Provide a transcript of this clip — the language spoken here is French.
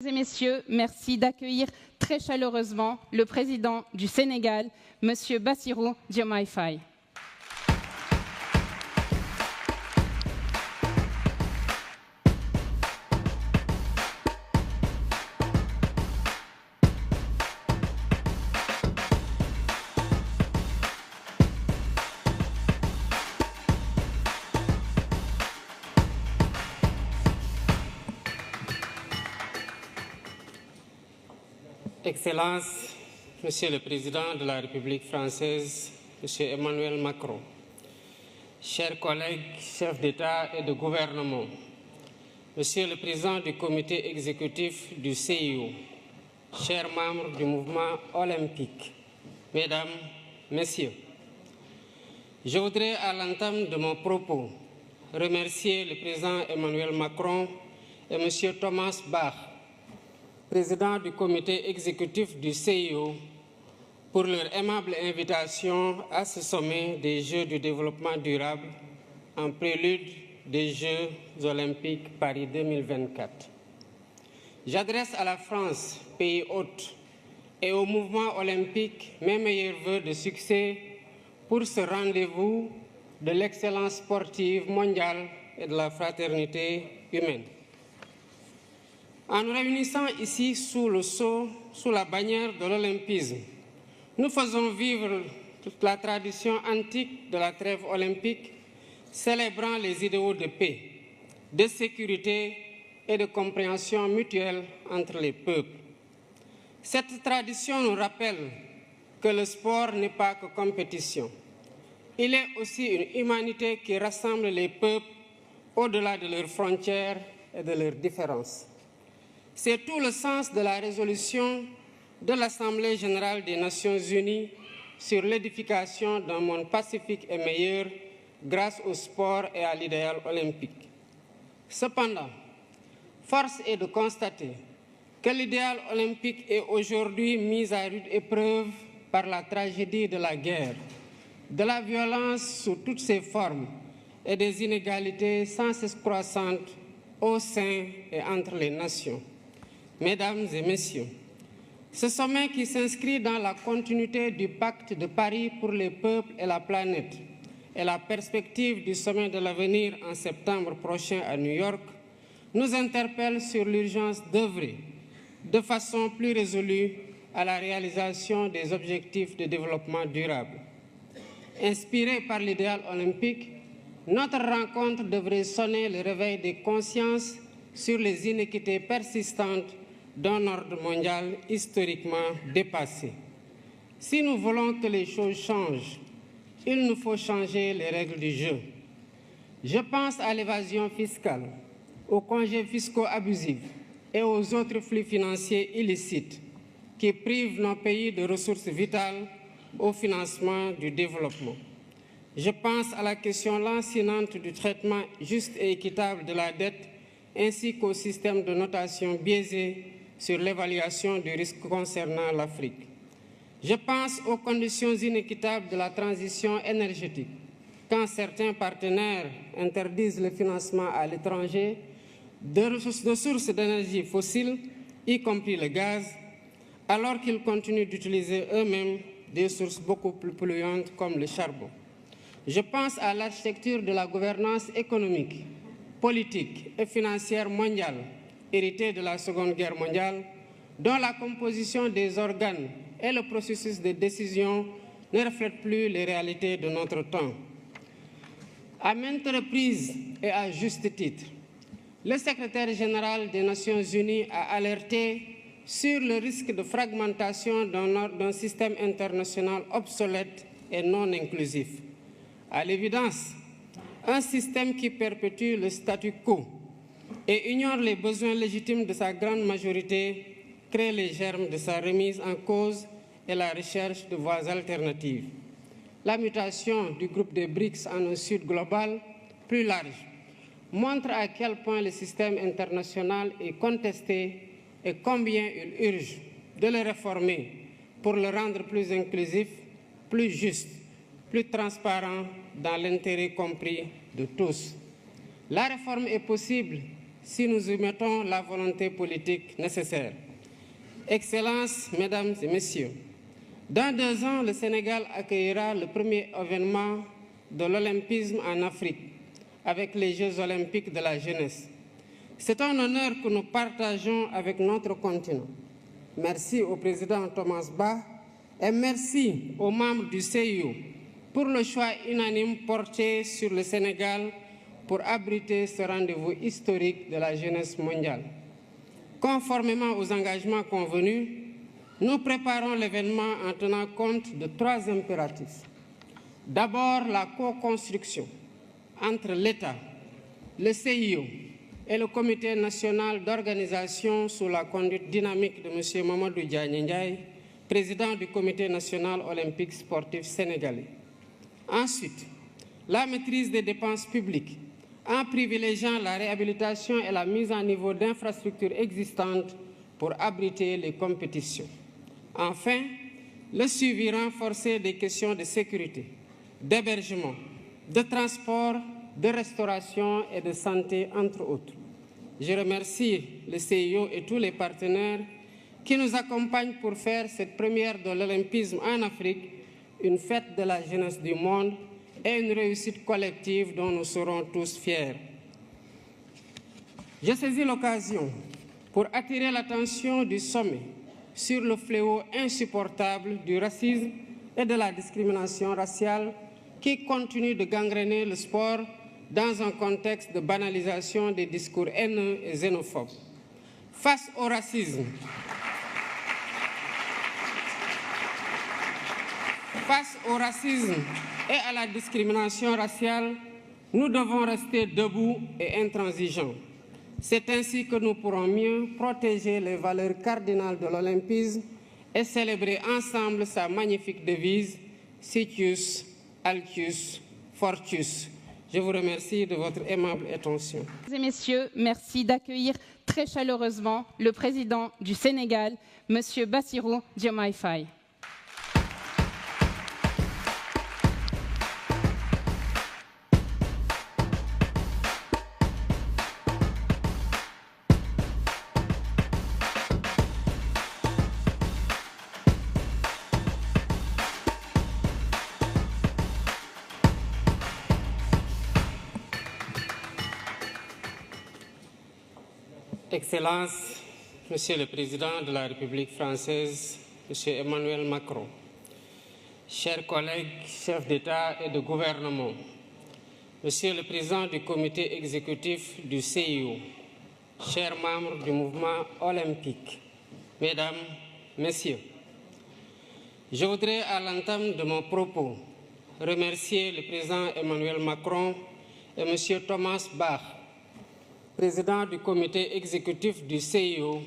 Mesdames et messieurs, merci d'accueillir très chaleureusement le président du Sénégal, M. Bassirou Diomaye Faye. Excellences, Monsieur le Président de la République française, Monsieur Emmanuel Macron, chers collègues, chefs d'État et de gouvernement, Monsieur le Président du Comité exécutif du CIO, chers membres du mouvement olympique, Mesdames, Messieurs, je voudrais à l'entame de mon propos remercier le Président Emmanuel Macron et Monsieur Thomas Bach, président du comité exécutif du CIO, pour leur aimable invitation à ce sommet des Jeux du développement durable en prélude des Jeux olympiques Paris 2024. J'adresse à la France, pays hôte, et au mouvement olympique mes meilleurs vœux de succès pour ce rendez-vous de l'excellence sportive mondiale et de la fraternité humaine. En nous réunissant ici sous le sceau, sous la bannière de l'olympisme, nous faisons vivre toute la tradition antique de la trêve olympique, célébrant les idéaux de paix, de sécurité et de compréhension mutuelle entre les peuples. Cette tradition nous rappelle que le sport n'est pas que compétition. Il est aussi une humanité qui rassemble les peuples au-delà de leurs frontières et de leurs différences. C'est tout le sens de la résolution de l'Assemblée générale des Nations unies sur l'édification d'un monde pacifique et meilleur grâce au sport et à l'idéal olympique. Cependant, force est de constater que l'idéal olympique est aujourd'hui mis à rude épreuve par la tragédie de la guerre, de la violence sous toutes ses formes et des inégalités sans cesse croissantes au sein et entre les nations. Mesdames et Messieurs, ce sommet qui s'inscrit dans la continuité du pacte de Paris pour les peuples et la planète et la perspective du sommet de l'avenir en septembre prochain à New York nous interpelle sur l'urgence d'œuvrer de façon plus résolue à la réalisation des objectifs de développement durable. Inspiré par l'idéal olympique, notre rencontre devrait sonner le réveil des consciences sur les inéquités persistantes d'un ordre mondial historiquement dépassé. Si nous voulons que les choses changent, il nous faut changer les règles du jeu. Je pense à l'évasion fiscale, aux congés fiscaux abusifs et aux autres flux financiers illicites qui privent nos pays de ressources vitales au financement du développement. Je pense à la question lancinante du traitement juste et équitable de la dette ainsi qu'au système de notation biaisé sur l'évaluation du risque concernant l'Afrique. Je pense aux conditions inéquitables de la transition énergétique, quand certains partenaires interdisent le financement à l'étranger de sources d'énergie fossiles, y compris le gaz, alors qu'ils continuent d'utiliser eux-mêmes des sources beaucoup plus polluantes comme le charbon. Je pense à l'architecture de la gouvernance économique, politique et financière mondiale, héritée de la Seconde Guerre mondiale, dont la composition des organes et le processus de décision ne reflètent plus les réalités de notre temps. À maintes reprises et à juste titre, le secrétaire général des Nations Unies a alerté sur le risque de fragmentation d'un système international obsolète et non inclusif. À l'évidence, un système qui perpétue le statu quo et ignore les besoins légitimes de sa grande majorité crée les germes de sa remise en cause et la recherche de voies alternatives. La mutation du groupe des BRICS en un sud global plus large montre à quel point le système international est contesté et combien il urge de le réformer pour le rendre plus inclusif, plus juste, plus transparent dans l'intérêt compris de tous. La réforme est possible si nous y mettons la volonté politique nécessaire. Excellences, Mesdames et Messieurs, dans 2 ans, le Sénégal accueillera le premier événement de l'olympisme en Afrique, avec les Jeux olympiques de la jeunesse. C'est un honneur que nous partageons avec notre continent. Merci au président Thomas Bach et merci aux membres du CIO pour le choix unanime porté sur le Sénégal pour abriter ce rendez-vous historique de la jeunesse mondiale. Conformément aux engagements convenus, nous préparons l'événement en tenant compte de 3 impératifs. D'abord, la co-construction entre l'État, le CIO et le Comité national d'organisation sous la conduite dynamique de M. Mamadou Diagne Ndiaye, président du Comité national olympique sportif sénégalais. Ensuite, la maîtrise des dépenses publiques en privilégiant la réhabilitation et la mise à niveau d'infrastructures existantes pour abriter les compétitions. Enfin, le suivi renforcé des questions de sécurité, d'hébergement, de transport, de restauration et de santé, entre autres. Je remercie le CIO et tous les partenaires qui nous accompagnent pour faire cette première de l'olympisme en Afrique une fête de la jeunesse du monde et une réussite collective dont nous serons tous fiers. Je saisis l'occasion pour attirer l'attention du sommet sur le fléau insupportable du racisme et de la discrimination raciale qui continue de gangréner le sport dans un contexte de banalisation des discours haineux et xénophobes. Face au racisme, et à la discrimination raciale, nous devons rester debout et intransigeants. C'est ainsi que nous pourrons mieux protéger les valeurs cardinales de l'olympisme et célébrer ensemble sa magnifique devise « Citius, Altius, Fortius ». Je vous remercie de votre aimable attention. Mesdames et messieurs, merci d'accueillir très chaleureusement le président du Sénégal, M. Bassirou Diomaye Faye. Excellences, Monsieur le Président de la République française, Monsieur Emmanuel Macron, chers collègues, chefs d'État et de gouvernement, Monsieur le Président du Comité exécutif du CIO, chers membres du mouvement olympique, Mesdames, Messieurs, je voudrais à l'entame de mon propos remercier le Président Emmanuel Macron et Monsieur Thomas Bach, président du comité exécutif du CIO,